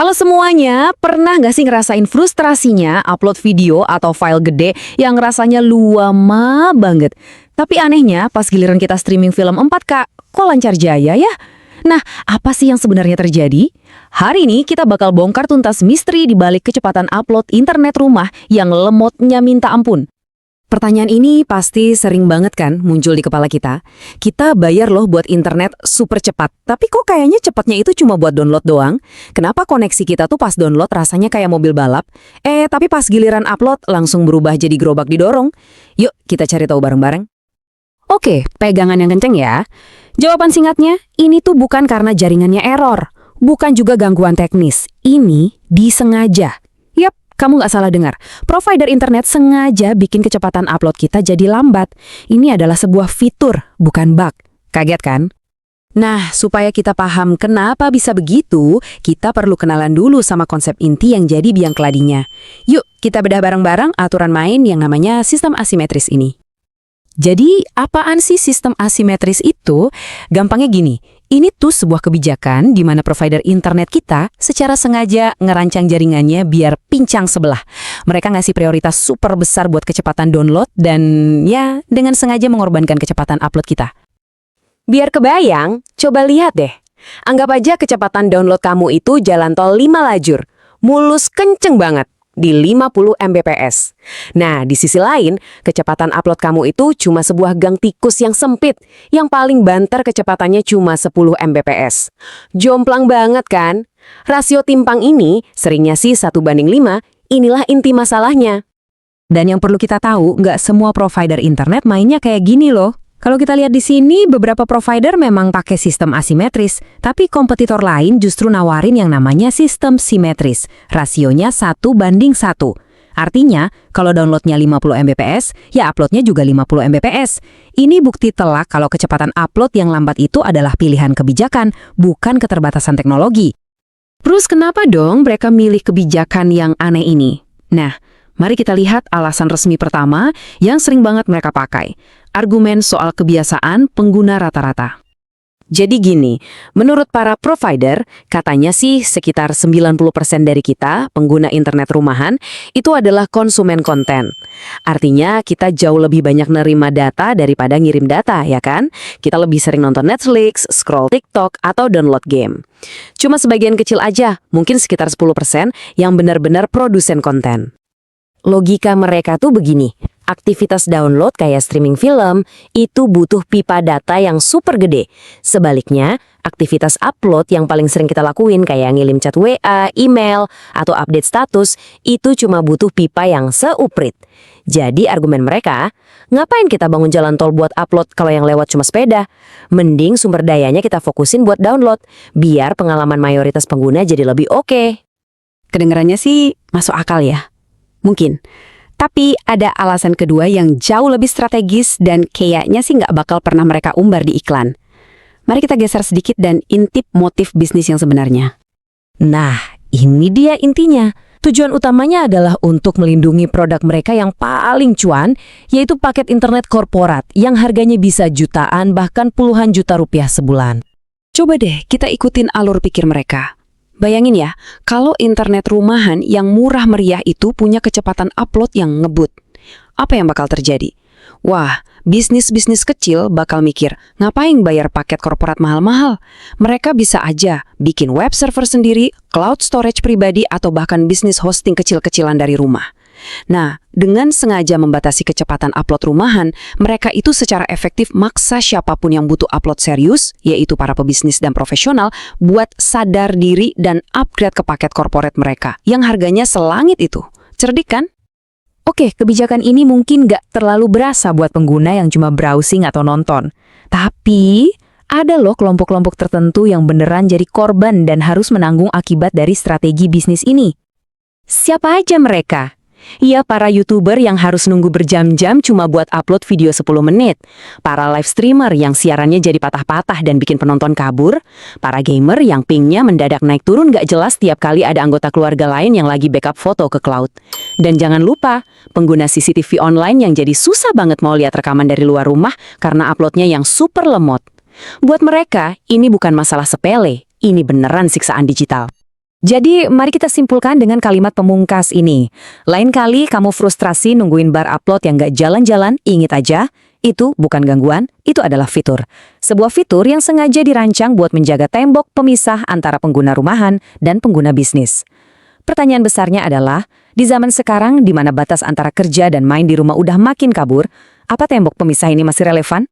Halo semuanya, pernah nggak sih ngerasain frustrasinya upload video atau file gede yang rasanya lama banget? Tapi anehnya pas giliran kita streaming film 4K, kok lancar jaya ya? Nah, apa sih yang sebenarnya terjadi? Hari ini kita bakal bongkar tuntas misteri di balik kecepatan upload internet rumah yang lemotnya minta ampun. Pertanyaan ini pasti sering banget kan muncul di kepala kita. Kita bayar loh buat internet super cepat, tapi kok kayaknya cepatnya itu cuma buat download doang? Kenapa koneksi kita tuh pas download rasanya kayak mobil balap? Tapi pas giliran upload langsung berubah jadi gerobak didorong? Yuk kita cari tahu bareng-bareng. Oke, pegangan yang kenceng ya. Jawaban singkatnya, ini tuh bukan karena jaringannya error. Bukan juga gangguan teknis. Ini disengaja. Kamu nggak salah dengar, provider internet sengaja bikin kecepatan upload kita jadi lambat. Ini adalah sebuah fitur, bukan bug. Kaget kan? Nah, supaya kita paham kenapa bisa begitu, kita perlu kenalan dulu sama konsep inti yang jadi biang keladinya. Yuk, kita bedah bareng-bareng aturan main yang namanya sistem asimetris ini. Jadi, apaan sih sistem asimetris itu? Gampangnya gini, ini tuh sebuah kebijakan di mana provider internet kita secara sengaja ngerancang jaringannya biar pincang sebelah. Mereka ngasih prioritas super besar buat kecepatan download dan ya dengan sengaja mengorbankan kecepatan upload kita. Biar kebayang, coba lihat deh. Anggap aja kecepatan download kamu itu jalan tol 5 lajur. Mulus kenceng banget. Di 50 Mbps. Nah, di sisi lain, kecepatan upload kamu itu cuma sebuah gang tikus yang sempit, yang paling banter kecepatannya cuma 10 Mbps. Jomplang banget kan? Rasio timpang ini seringnya sih 1:5, inilah inti masalahnya. Dan yang perlu kita tahu, nggak semua provider internet mainnya kayak gini loh. Kalau kita lihat di sini, beberapa provider memang pakai sistem asimetris, tapi kompetitor lain justru nawarin yang namanya sistem simetris. Rasionya 1:1. Artinya, kalau downloadnya 50 Mbps, ya uploadnya juga 50 Mbps. Ini bukti telak kalau kecepatan upload yang lambat itu adalah pilihan kebijakan, bukan keterbatasan teknologi. Terus kenapa dong mereka milih kebijakan yang aneh ini? Nah, mari kita lihat alasan resmi pertama yang sering banget mereka pakai. Argumen soal kebiasaan pengguna rata-rata. Jadi gini, menurut para provider, katanya sih sekitar 90% dari kita, pengguna internet rumahan, itu adalah konsumen konten. Artinya kita jauh lebih banyak nerima data daripada ngirim data, ya kan? Kita lebih sering nonton Netflix, scroll TikTok, atau download game. Cuma sebagian kecil aja, mungkin sekitar 10% yang benar-benar produsen konten. Logika mereka tuh begini. Aktivitas download kayak streaming film itu butuh pipa data yang super gede. Sebaliknya, aktivitas upload yang paling sering kita lakuin kayak ngirim chat WA, email, atau update status itu cuma butuh pipa yang seuprit. Jadi argumen mereka, ngapain kita bangun jalan tol buat upload kalau yang lewat cuma sepeda? Mending sumber dayanya kita fokusin buat download, biar pengalaman mayoritas pengguna jadi lebih oke. Kedengarannya sih masuk akal ya? Mungkin. Tapi ada alasan kedua yang jauh lebih strategis dan kayaknya sih nggak bakal pernah mereka umbar di iklan. Mari kita geser sedikit dan intip motif bisnis yang sebenarnya. Nah, ini dia intinya. Tujuan utamanya adalah untuk melindungi produk mereka yang paling cuan, yaitu paket internet korporat yang harganya bisa jutaan bahkan puluhan juta rupiah sebulan. Coba deh kita ikutin alur pikir mereka. Bayangin ya, kalau internet rumahan yang murah meriah itu punya kecepatan upload yang ngebut. Apa yang bakal terjadi? Wah, bisnis-bisnis kecil bakal mikir, ngapain bayar paket korporat mahal-mahal? Mereka bisa aja bikin web server sendiri, cloud storage pribadi, atau bahkan bisnis hosting kecil-kecilan dari rumah. Nah, dengan sengaja membatasi kecepatan upload rumahan, mereka itu secara efektif maksa siapapun yang butuh upload serius, yaitu para pebisnis dan profesional, buat sadar diri dan upgrade ke paket korporat mereka, yang harganya selangit itu. Cerdik kan? Oke, kebijakan ini mungkin nggak terlalu berasa buat pengguna yang cuma browsing atau nonton. Tapi, ada loh kelompok-kelompok tertentu yang beneran jadi korban dan harus menanggung akibat dari strategi bisnis ini. Siapa aja mereka? Ya, para YouTuber yang harus nunggu berjam-jam cuma buat upload video 10 menit. Para live streamer yang siarannya jadi patah-patah dan bikin penonton kabur. Para gamer yang pingnya mendadak naik turun gak jelas tiap kali ada anggota keluarga lain yang lagi backup foto ke cloud. Dan jangan lupa, pengguna CCTV online yang jadi susah banget mau lihat rekaman dari luar rumah karena uploadnya yang super lemot. Buat mereka, ini bukan masalah sepele, ini beneran siksaan digital. Jadi, mari kita simpulkan dengan kalimat pemungkas ini. Lain kali kamu frustrasi nungguin bar upload yang gak jalan-jalan, ingat aja, itu bukan gangguan, itu adalah fitur. Sebuah fitur yang sengaja dirancang buat menjaga tembok pemisah antara pengguna rumahan dan pengguna bisnis. Pertanyaan besarnya adalah, di zaman sekarang di mana batas antara kerja dan main di rumah udah makin kabur, apa tembok pemisah ini masih relevan?